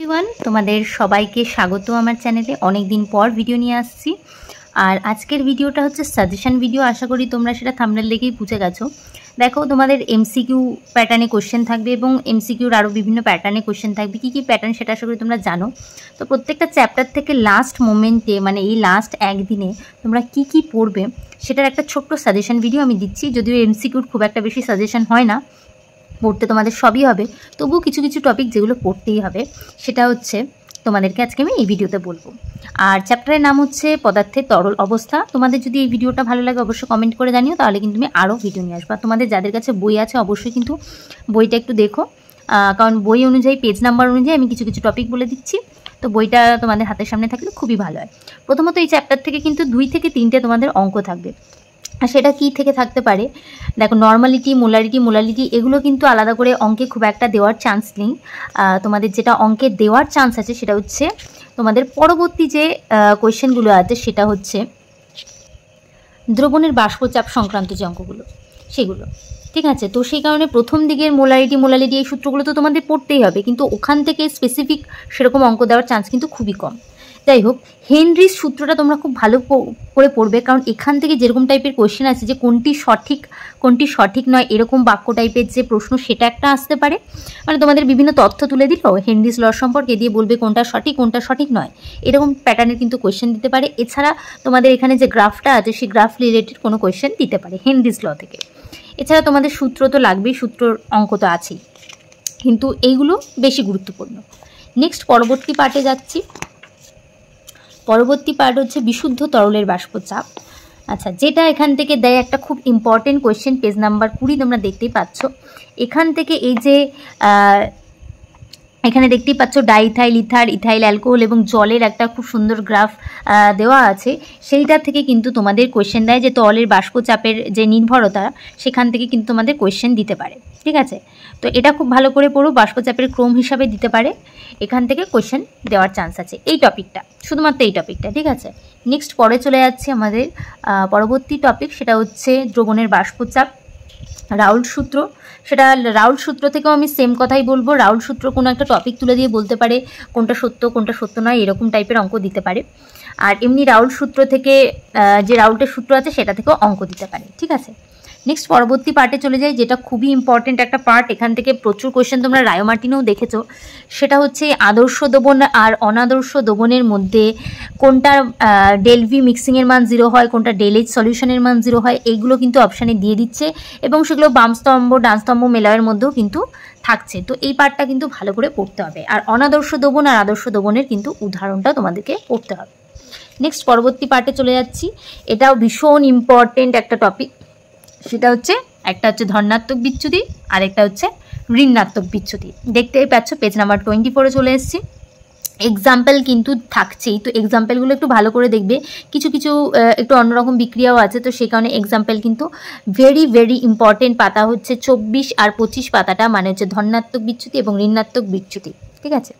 Everyone, তোমাদের সবাইকে স্বাগত আমার চ্যানেলে। অনেক দিন পর ভিডিও নিয়ে আসছি। আর আজকের ভিডিওটা হচ্ছে সাজেশন ভিডিও। আশা করি তোমরা সেটা থাম্বনেল দেখেই বুঝে গেছো। দেখো, তোমাদের এমসিকিউ প্যাটার্নে কোশ্চেন থাকবে এবং এমসিকিউর আরও বিভিন্ন প্যাটার্নে কোশ্চেন থাকবে। কী কী প্যাটার্ন সেটা আশা করি তোমরা জানো। তো প্রত্যেকটা চ্যাপ্টার থেকে লাস্ট মোমেন্টে, মানে এই লাস্ট একদিনে তোমরা কি কি পড়বে সেটার একটা ছোট্ট সাজেশন ভিডিও আমি দিচ্ছি। যদিও এমসিকিউর খুব একটা বেশি সাজেশন হয় না, পড়তে তোমাদের সবই হবে, তবুও কিছু কিছু টপিক যেগুলো পড়তেই হবে সেটা হচ্ছে তোমাদেরকে আজকে আমি এই ভিডিওতে বলবো। আর চ্যাপ্টারের নাম হচ্ছে পদার্থের তরল অবস্থা। তোমাদের যদি এই ভিডিওটা ভালো লাগে অবশ্যই কমেন্ট করে জানিও, তাহলে কিন্তু আমি আরও ভিডিও নিয়ে আসবো। তোমাদের যাদের কাছে বই আছে অবশ্যই কিন্তু বইটা একটু দেখো, কারণ বই অনুযায়ী, পেজ নাম্বার অনুযায়ী আমি কিছু কিছু টপিক বলে দিচ্ছি। তো বইটা তোমাদের হাতের সামনে থাকলে খুবই ভালো হয়। প্রথমত এই চ্যাপ্টার থেকে কিন্তু 2 থেকে 3টে তোমাদের অঙ্ক থাকবে। আর সেটা কী থেকে থাকতে পারে, দেখো, নর্মালিটি, মোলারিটি এগুলো কিন্তু আলাদা করে অঙ্কে খুব একটা দেওয়ার চান্স নেই। তোমাদের যেটা অঙ্কে দেওয়ার চান্স আছে সেটা হচ্ছে তোমাদের পরবর্তী যে কোয়েশ্চেনগুলো আছে সেটা হচ্ছে দ্রবণের বাষ্পচাপ সংক্রান্ত যে অঙ্কগুলো সেগুলো, ঠিক আছে। তো সেই কারণে প্রথম দিকের মোলারিটি এই সূত্রগুলো তো তোমাদের পড়তেই হবে, কিন্তু ওখান থেকে স্পেসিফিক সেরকম অঙ্ক দেওয়ার চান্স কিন্তু খুবই কম। যাই হোক, হেনরিস সূত্রটা তোমরা খুব ভালো করে পড়বে, কারণ এখান থেকে যেরকম টাইপের কোয়েশ্চেন আছে যে কোনটি সঠিক নয় এরকম বাক্য টাইপের যে প্রশ্ন সেটা একটা আসতে পারে। মানে তোমাদের বিভিন্ন তথ্য তুলে দিল হেনরিস ল সম্পর্কে, দিয়ে বলবে কোনটা সঠিক নয়, এরকম প্যাটার্নের কিন্তু কোয়েশ্চেন দিতে পারে। এছাড়া তোমাদের এখানে যে গ্রাফটা আছে সেই গ্রাফ রিলেটেড কোনো কোয়েশ্চেন দিতে পারে হেনরিস ল থেকে। এছাড়া তোমাদের সূত্র তো লাগবেই, সূত্রর অঙ্ক তো আছেই, কিন্তু এইগুলো বেশি গুরুত্বপূর্ণ। নেক্সট পরবর্তী পার্টে যাচ্ছি। পরবর্তী পার্ট হচ্ছে বিশুদ্ধ তরলের বাষ্পচাপ। আচ্ছা, যেটা এখান থেকে দেয় একটা খুব ইম্পর্টেন্ট কোয়েশ্চেন, পেজ নাম্বার 20 তোমরা দেখতেই পাচ্ছ। এখান থেকে এই যে এখানে দেখতেই পাচ্ছ ডাইথাইল ইথার, ইথাইল অ্যালকোহল এবং জলের একটা খুব সুন্দর গ্রাফ দেওয়া আছে। সেইটা থেকে কিন্তু তোমাদের কোয়েশ্চেন দেয় যে তরলের বাষ্পচাপের যে নির্ভরতা, সেখান থেকে কিন্তু তোমাদের কোয়েশ্চেন দিতে পারে, ঠিক আছে। তো এটা খুব ভালো করে পড়ো, বাষ্পচাপের ক্রম হিসাবে দিতে পারে, এখান থেকে কোয়েশ্চেন দেওয়ার চান্স আছে এই টপিকটা, শুধুমাত্র এই টপিকটা, ঠিক আছে। নেক্সট পরে চলে যাচ্ছে আমাদের পরবর্তী টপিক, সেটা হচ্ছে দ্রবণের বাষ্পচাপ, রাউল্ট সূত্র। সেটা রাউল্ট সূত্র থেকেও আমি সেম কথাই বলবো। রাউল্ট সূত্র কোনো একটা টপিক তুলে দিয়ে বলতে পারে কোনটা সত্য নয়, এরকম টাইপের অঙ্ক দিতে পারে। আর এমনি রাউল্ট সূত্র থেকে যে রাউল্টের সূত্র আছে সেটা থেকেও অঙ্ক দিতে পারে, ঠিক আছে। নেক্সট পরবর্তী পার্টে চলে যাই, যেটা খুবই ইম্পর্টেন্ট একটা পার্ট। এখান থেকে প্রচুর কোয়েশ্চেন তোমরা রায়োমার্টিনেও দেখেছো। সেটা হচ্ছে আদর্শ দ্রবণ আর অনাদর্শ দ্রবণের মধ্যে কোনটার ডেলভি মিক্সিংয়ের মান 0 হয়, কোনটা ডেলএইচ সলিউশনের মান 0 হয়, এইগুলো কিন্তু অপশানে দিয়ে দিচ্ছে এবং সেগুলো বাম স্তম্ভ ডান স্তম্ভ মেলায়ের মধ্যেও কিন্তু থাকছে। তো এই পার্টটা কিন্তু ভালো করে পড়তে হবে। আর অনাদর্শ দ্রবণ আর আদর্শ দ্রবণের কিন্তু উদাহরণটা তোমাদেরকে পড়তে হবে। নেক্সট পরবর্তী পার্টে চলে যাচ্ছি। এটাও ভীষণ ইম্পর্টেন্ট একটা টপিক। সেটা হচ্ছে একটা হচ্ছে ধনাত্মক বিচ্যুতি আর একটা হচ্ছে ঋণাত্মক বিচ্যুতি। দেখতেই পাচ্ছ পেজ নাম্বার 24 চলে এসেছি। এক্সাম্পল কিন্তু থাকছেই, তো এক্সাম্পলগুলো একটু ভালো করে দেখবে। কিছু কিছু একটু অন্যরকম বিক্রিয়াও আছে, তো সেই কারণে এক্সাম্পল কিন্তু ভেরি ইম্পর্টেন্ট। পাতা হচ্ছে 24 আর 25 পাতাটা, মানে হচ্ছে ধনাত্মক বিচ্যুতি এবং ঋণাত্মক বিচ্যুতি, ঠিক আছে।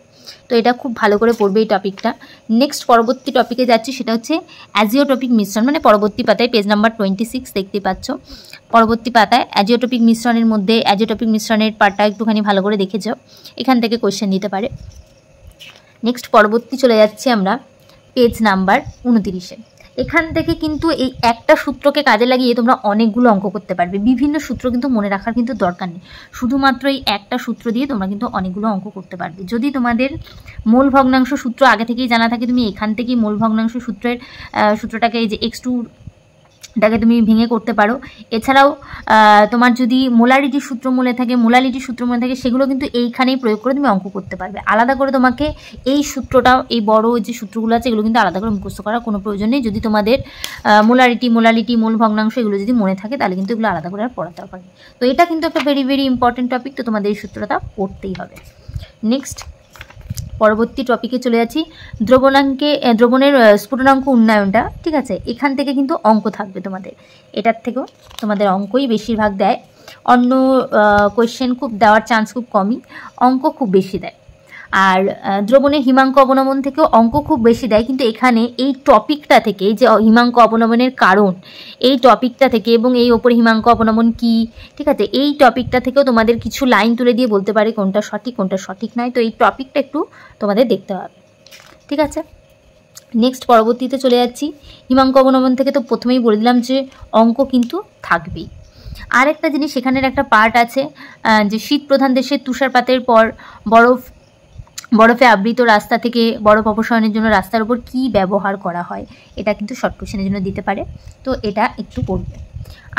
তো এটা খুব ভালো করে পড়বে এই টপিকটা। নেক্সট পরবর্তী টপিকে যাচ্ছি, সেটা হচ্ছে অ্যাজিওট্রপিক মিশ্রণ, মানে পরবর্তী পাতায় পেজ নাম্বার 26 দেখতে পাচ্ছ। পরবর্তী পাতায় অ্যাজিওট্রপিক মিশ্রণের মধ্যে অ্যাজিওট্রপিক মিশ্রণের পার্টটা একটুখানি ভালো করে দেখে যাও, এখান থেকে কোয়েশ্চেন দিতে পারে। নেক্সট পরবর্তী চলে যাচ্ছি আমরা পেজ নাম্বার 29-এ। এখান থেকে কিন্তু এই একটা সূত্রকে কাজে লাগিয়ে তোমরা অনেকগুলো অঙ্ক করতে পারবে। বিভিন্ন সূত্র কিন্তু মনে রাখার কিন্তু দরকার নেই, শুধুমাত্র এই একটা সূত্র দিয়ে তোমরা কিন্তু অনেকগুলো অঙ্ক করতে পারবে। যদি তোমাদের মোল ভগ্নাংশ সূত্র আগে থেকেই জানা থাকে, তুমি এখান থেকেই মোল ভগ্নাংশ সূত্রটাকে, এই যে x2 এটাকে তুমি ভেঙে করতে পারো। এছাড়াও তোমার যদি মোলারিটি সূত্র মনে থাকে সেগুলো কিন্তু এইখানেই প্রয়োগ করে তুমি অঙ্ক করতে পারবে। আলাদা করে তোমাকে এই সূত্রটা, এই বড় যে সূত্রগুলো আছে এগুলো কিন্তু আলাদা করে মুখস্থ করার কোনো প্রয়োজন নেই। যদি তোমাদের মোলারিটি মোল ভগ্নাংশ এগুলো যদি মনে থাকে, তাহলে কিন্তু এগুলো আলাদা করে আর পড়াতে হবে। তো এটা কিন্তু একটা ভেরি ইম্পর্টেন্ট টপিক, তো তোমাদের এই সূত্রটা পড়তেই হবে। নেক্সট পরবর্তী টপিকে চলে যাচ্ছি, দ্রবণের স্ফুটনাঙ্ক উন্নয়নটা, ঠিক আছে। এখান থেকে কিন্তু অঙ্ক থাকবে তোমাদের, এটার থেকেও তোমাদের অঙ্কই বেশিরভাগ দেয়। অন্য কোয়েশ্চেন খুব দেওয়ার চান্স খুব কমই, অঙ্ক খুব বেশি দেয়। আর দ্রবণের হিমাঙ্ক অবনমন থেকেও অঙ্ক খুব বেশি দেয়, কিন্তু এখানে এই টপিকটা থেকে, যে হিমাঙ্ক অবনমনের কারণ, এই টপিকটা থেকে এবং এই ওপরে হিমাঙ্ক অবনমন কি, ঠিক আছে, এই টপিকটা থেকেও তোমাদের কিছু লাইন তুলে দিয়ে বলতে পারে কোনটা সঠিক কোনটা সঠিক নয়। তো এই টপিকটা একটু তোমাদের দেখতে হবে, ঠিক আছে। নেক্সট পরবর্তীতে চলে যাচ্ছি। হিমাঙ্ক অবনমন থেকে তো প্রথমেই বলে দিলাম যে অঙ্ক কিন্তু থাকবেই। আর একটা জিনিস, সেখানের একটা পার্ট আছে যে শীত প্রধান দেশের তুষারপাতের পর বরফে আবৃত রাস্তা থেকে বরফ অপসারণের জন্য রাস্তার উপর কি ব্যবহার করা হয়, এটা কিন্তু শর্ট কোশ্চেনের জন্য দিতে পারে, তো এটা একটু পড়বে।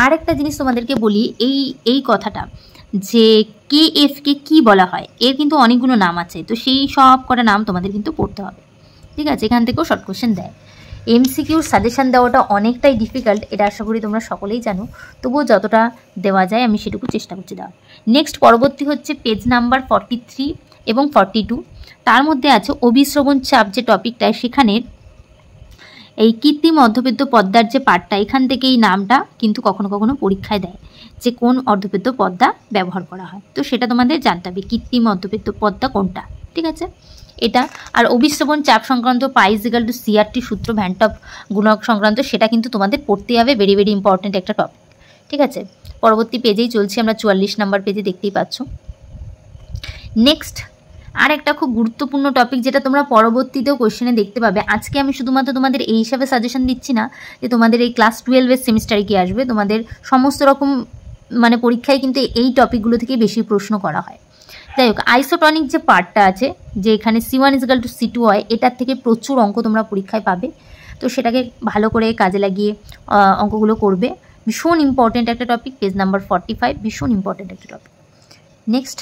আর একটা জিনিস তোমাদেরকে বলি, এই কথাটা যে KF-কে কি বলা হয়, এর কিন্তু অনেকগুলো নাম আছে, তো সেই সব কটা নাম তোমাদের কিন্তু পড়তে হবে, ঠিক আছে। এখান থেকেও শর্ট কোশ্চেন দেয়। MCQর সাজেশান দেওয়াটা অনেকটাই ডিফিকাল্ট, এটা আশা করি তোমরা সকলেই জানো, তবুও যতটা দেওয়া যায় আমি সেটুকু চেষ্টা করছি দেওয়ার। নেক্সট পরবর্তী হচ্ছে পেজ নাম্বার 43 এবং 42। তার মধ্যে আছে অভিশ্রবণ চাপ যে টপিকটায়, সেখানে এই কৃত্রিম অর্ধপেদ্য পদ্মার যে পার্টটা, এখান থেকে এই নামটা কিন্তু কখনো কখনো পরীক্ষায় দেয় যে কোন অর্ধপেদ্য পদ্মা ব্যবহার করা হয়, তো সেটা তোমাদের জানতে হবে কৃত্রিম অর্ধপেদ্য পদ্মা কোনটা, ঠিক আছে এটা। আর অভিশ্রবণ চাপ সংক্রান্ত পাই=CRT সূত্র, ভ্যান্টপ গুণক সংক্রান্ত, সেটা কিন্তু তোমাদের পড়তে হবে, ভেরি ভেরি ইম্পর্টেন্ট একটা টপিক, ঠিক আছে। পরবর্তী পেজেই চলছি আমরা, 44 নম্বর পেজে দেখতেই পাচ্ছ। নেক্সট আর একটা খুব গুরুত্বপূর্ণ টপিক, যেটা তোমরা পরবর্তীতেও কোশ্চেনে দেখতে পাবে। আজকে আমি শুধুমাত্র তোমাদের এই হিসাবে সাজেশন দিচ্ছি না যে তোমাদের এই ক্লাস 12-এর সেমিস্টারে কি আসবে, তোমাদের সমস্ত রকম মানে পরীক্ষায় কিন্তু এই টপিকগুলো থেকে বেশি প্রশ্ন করা হয়। যাই হোক, আইসোটনিক যে পার্টটা আছে, যে এখানে C1=C2 হয়, এটার থেকে প্রচুর অঙ্ক তোমরা পরীক্ষায় পাবে, তো সেটাকে ভালো করে কাজে লাগিয়ে অঙ্কগুলো করবে। ভীষণ ইম্পর্টেন্ট একটা টপিক, পেজ নাম্বার 45, ভীষণ ইম্পর্টেন্ট একটা টপিক। নেক্সট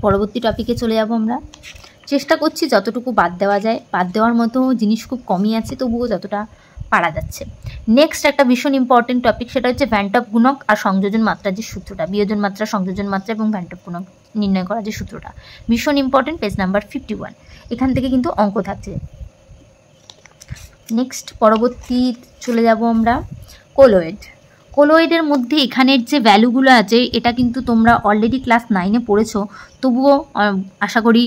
পরবর্তী টপিকে চলে যাব আমরা। চেষ্টা করছি যতটুকু বাদ দেওয়া যায়, বাদ দেওয়ার মতো জিনিস খুব কমই আছে, তবুও যতটা পারা যাচ্ছে। নেক্সট একটা ভীষণ ইম্পর্টেন্ট টপিক, সেটা হচ্ছে ভ্যান্টপ গুণক আর সংযোজন মাত্রা যে সূত্রটা, বিয়োজন মাত্রা, সংযোজন মাত্রা এবং ভ্যান্টপ গুণক নির্ণয় করা যে সূত্রটা, ভীষণ ইম্পর্টেন্ট, পেজ নাম্বার 51। এখান থেকে কিন্তু অঙ্ক থাকছে। নেক্সট পরবর্তী চলে যাব আমরা কোলয়েড। কোলয়েডের মধ্যে এখানের যে ভ্যালুগুলো আছে, এটা কিন্তু তোমরা অলরেডি ক্লাস 9-এ পড়েছো, তবুও আশা করি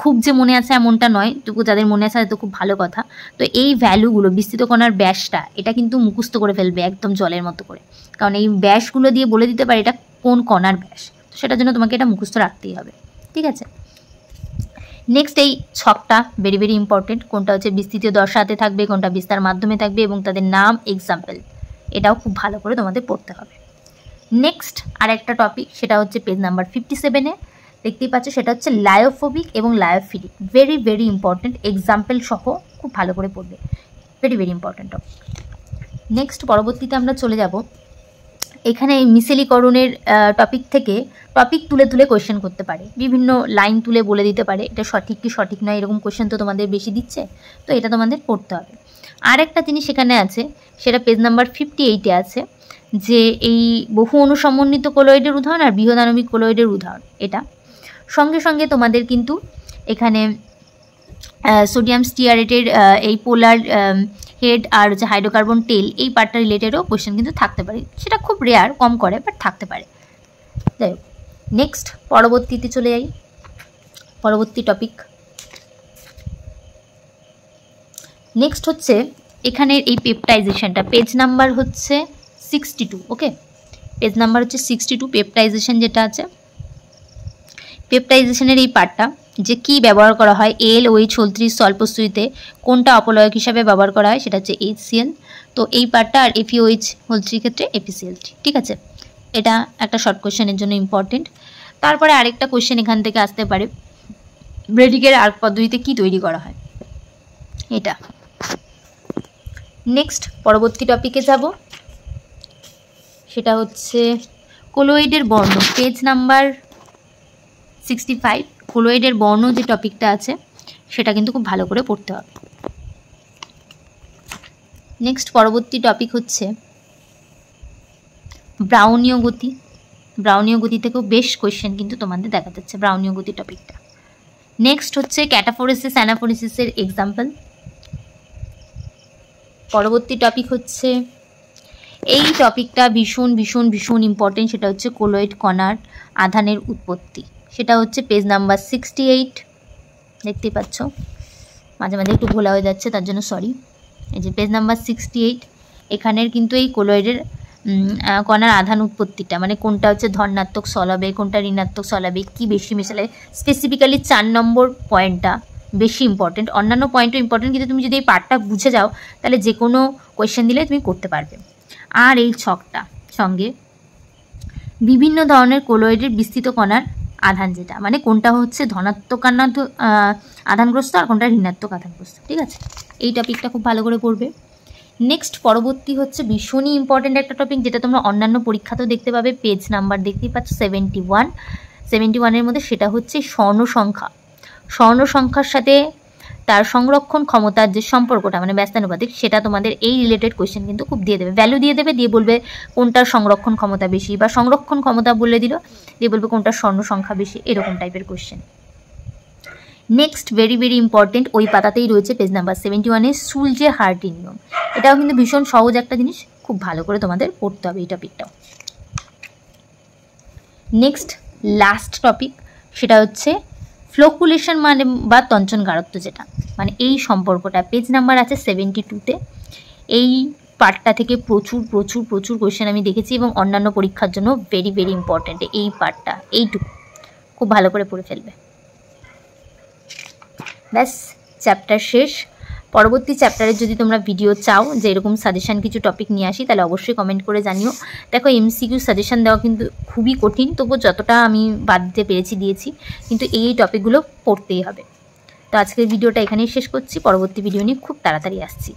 খুব যে মনে আছে এমনটা নয়, তবুও যাদের মনে আছে তো খুব ভালো কথা। তো এই ভ্যালুগুলো, বিস্তৃত কণার ব্যাসটা, এটা কিন্তু মুখস্থ করে ফেলবে একদম জলের মতো করে, কারণ এই ব্যাসগুলো দিয়ে বলে দিতে পারে এটা কোন কণার ব্যাস, তো সেটার জন্য তোমাকে এটা মুখস্থ রাখতেই হবে, ঠিক আছে। নেক্সট এই ছকটা ভেরি ভেরি ইম্পর্টেন্ট, কোনটা হচ্ছে বিস্তৃত দশাতে থাকবে, কোনটা বিস্তার মাধ্যমে থাকবে, এবং তাদের নাম, এক্সাম্পল, এটাও খুব ভালো করে তোমাদের পড়তে হবে। নেক্সট আর একটা টপিক, সেটা হচ্ছে পেজ নাম্বার 57-এ দেখতেই পাচ্ছ, সেটা হচ্ছে লায়োফোবিক এবং লায়োফিলিক, ভেরি ভেরি ইম্পর্টেন্ট, এক্সাম্পল সহ খুব ভালো করে পড়বে, very very important topic. Next পরবর্তীতে আমরা চলে যাব, এখানে এই মিশেলীকরণের টপিক থেকে টপিক তুলে তুলে কোয়েশ্চেন করতে পারে, বিভিন্ন লাইন তুলে বলে দিতে পারে এটা সঠিক কি সঠিক নয়, এরকম কোয়েশ্চেন তো তোমাদের বেশি দিচ্ছে, তো এটা তোমাদের পড়তে হবে। আর একটা জিনিস সেখানে আছে, সেটা পেজ নাম্বার 58-এ আছে, যে এই বহু অনুসমন্বিত কোলয়েডের উদাহরণ আর বৃহদাণবিক কোলয়েডের উদাহরণ, এটা সঙ্গে সঙ্গে তোমাদের কিন্তু এখানে সোডিয়াম স্টিয়ারেটের এই পোলার হেড আর হচ্ছে হাইড্রোকার্বন টেল, এই পার্টটা রিলেটেডও কোয়েশ্চেন কিন্তু থাকতে পারে, সেটা খুব রেয়ার, কম করে, বাট থাকতে পারে। যাই হোক, নেক্সট পরবর্তীতে চলে যাই, পরবর্তী টপিক। নেক্সট হচ্ছে এখানের এই পেপটাইজেশনটা, পেজ নাম্বার হচ্ছে 62, ওকে, পেজ নাম্বার হচ্ছে 62, পেপটাইজেশন যেটা আছে, পেপটাইজেশনের এই পার্টটা, যে কি ব্যবহার করা হয়, LOH-33 স্বল্পস্থিতিতে কোনটা অপলয়ক হিসাবে ব্যবহার করা হয়, সেটা হচ্ছে HCl, তো এই পার্টটা, আর FeOH-3 ক্ষেত্রে FeCl3, ঠিক আছে। এটা একটা শর্ট কোয়েশ্চেনের জন্য ইম্পর্টেন্ট। তারপরে আরেকটা কোয়েশ্চেন এখান থেকে আসতে পারে, ব্রেডিকের আর্ক পদ্ধতিতে কি তৈরি করা হয়, এটা। নেক্সট পরবর্তী টপিকে যাব, সেটা হচ্ছে কোলয়েডের বর্ণ, পেজ নাম্বার 65, কোলয়েডের বর্ণ যে টপিকটা আছে, সেটা কিন্তু খুব ভালো করে পড়তে হবে। নেক্সট পরবর্তী টপিক হচ্ছে ব্রাউনীয় গতি, ব্রাউনীয় গতি থেকেও বেশ কোয়েশ্চেন কিন্তু তোমাদের দেখা যাচ্ছে ব্রাউনীয় গতি টপিকটা। নেক্সট হচ্ছে ক্যাটাফোরেসিস অ্যানাফোরেসিসের এক্সাম্পল। পরবর্তী টপিক হচ্ছে, এই টপিকটা ভীষণ ভীষণ ভীষণ ইম্পর্টেন্ট, সেটা হচ্ছে কোলয়েড কণার আধানের উৎপত্তি, সেটা হচ্ছে পেজ নাম্বার 68, দেখতেই পাচ্ছ, মাঝে মাঝে একটু ভোলা হয়ে যাচ্ছে, তার জন্য সরি। এই যে পেজ নাম্বার 68, এখানের কিন্তু এই কোলয়েডের কণার আধান উৎপত্তিটা, মানে কোনটা হচ্ছে ধনাত্মক সলাবে, কোনটা ঋণাত্মক সলাবে, কি বেশি মেশালে, স্পেসিফিক্যালি 4 নম্বর পয়েন্টটা বেশি ইম্পর্টেন্ট। অন্যান্য পয়েন্টও ইম্পর্টেন্ট, কিন্তু তুমি যদি এই পার্টটা বুঝে যাও তাহলে যে কোনো কোয়েশ্চেন দিলে তুমি করতে পারবে। আর এই ছকটা সঙ্গে বিভিন্ন ধরনের কোলয়েডের বিস্তৃত কণার আধান, যেটা মানে কোনটা হচ্ছে ধনাত্মক আধানগ্রস্ত আর কোনটা ঋণাত্মক আধানগ্রস্ত, ঠিক আছে? এই টপিকটা খুব ভালো করে পড়বে। নেক্সট পরবর্তী হচ্ছে ভীষণই ইম্পর্টেন্ট একটা টপিক, যেটা তোমরা অন্যান্য পরীক্ষাতেও দেখতে পাবে। পেজ নাম্বার দেখতেই পাচ্ছ 71-71-এর মধ্যে, সেটা হচ্ছে স্বর্ণ সংখ্যা। স্বর্ণ সংখ্যার সাথে তার সংরক্ষণ ক্ষমতার যে সম্পর্কটা, মানে ব্যস্তানুপাতিক, সেটা তোমাদের এই রিলেটেড কোয়েশ্চেন কিন্তু খুব দিয়ে দেবে, ভ্যালু দিয়ে দেবে, দিয়ে বলবে কোনটার সংরক্ষণ ক্ষমতা বেশি, বা সংরক্ষণ ক্ষমতা বলে দিল, দিয়ে বলবে কোনটার স্বর্ণ সংখ্যা বেশি, এরকম টাইপের question. Next very very important, ওই পাতাতেই রয়েছে পেজ নাম্বার 71-এ সুলজে হার্টি নিয়ম। এটাও কিন্তু ভীষণ সহজ একটা জিনিস, খুব ভালো করে তোমাদের পড়তে হবে এই টপিকটাও। নেক্সট লাস্ট টপিক, সেটা হচ্ছে ফ্লোকুলেশন মানে বা তঞ্চন গাঢ়ত্ব, যেটা মানে এই সম্পর্কটা পেজ নাম্বার আছে 72-তে। এই পার্টটা থেকে প্রচুর প্রচুর প্রচুর কোয়েশ্চেন আমি দেখেছি, এবং অন্যান্য পরীক্ষার জন্য ভেরি ভেরি ইম্পর্টেন্ট এই পার্টটা, এইটুকু খুব ভালো করে পড়ে ফেলবে। ব্যাস, চ্যাপ্টার শেষ। পরবর্তী চ্যাপ্টারের যদি তোমরা ভিডিও চাও যে এরকম সাজেশান কিছু টপিক নিয়ে আসি, তাহলে অবশ্যই কমেন্ট করে জানিও। দেখো এমসিকিউ সাজেশান দেওয়া কিন্তু খুবই কঠিন, তবুও যতটা আমি বাদ দিতে পেরেছি দিয়েছি, কিন্তু এই টপিকগুলো পড়তেই হবে। তো আজকের ভিডিওটা এখানেই শেষ করছি, পরবর্তী ভিডিও নিয়ে খুব তাড়াতাড়ি আসছি।